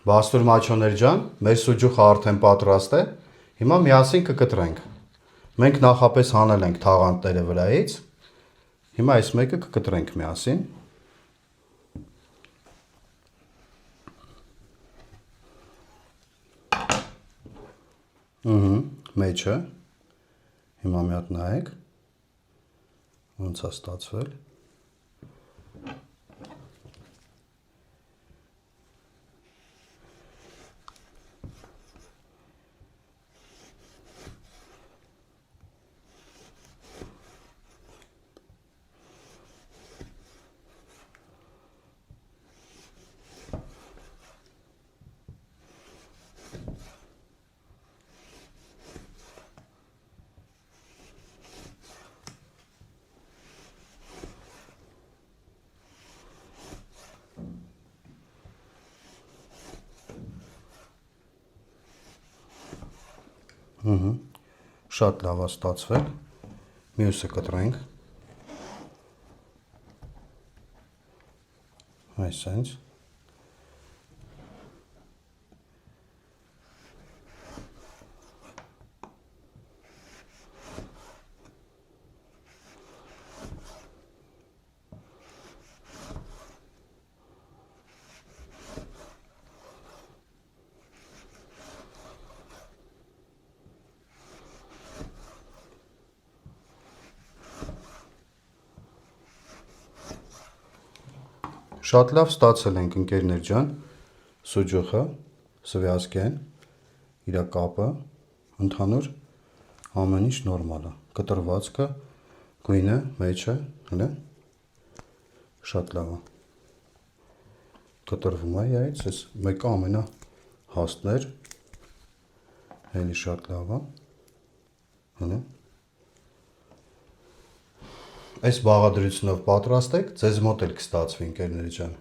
Բաստուր մաչոներ ջան, մեր սուջուխը արդեն պատրաստ է, հիմա միասին կկտրենք, մենք նախապես հանել ենք թաղանթները վրայից, հիմա այս մեկը կկտրենք միասին, մեջը, հիմա մի հատ նայեք, ոնց է ստացվել, շատ լավ է ստացվել, մյուսը կտրենք, այսենց, շատ լավ ստացել ենք ընկերներ ջան, սուջուխը, սվյազկեն, իրա կապը, ընդհանուր ամեն ինչ նորմալ է, կտրվածքը, գույնը, մեջը, հələ, շատ լավ է, կտրվում է իրայից, ես մեկը ամենա հաստներ, հելի շատ լավ է, հələ, այս բաղադրությունով պատրաստեք, ձեզ մոտ էլ կստացվի ընկերներ ջան։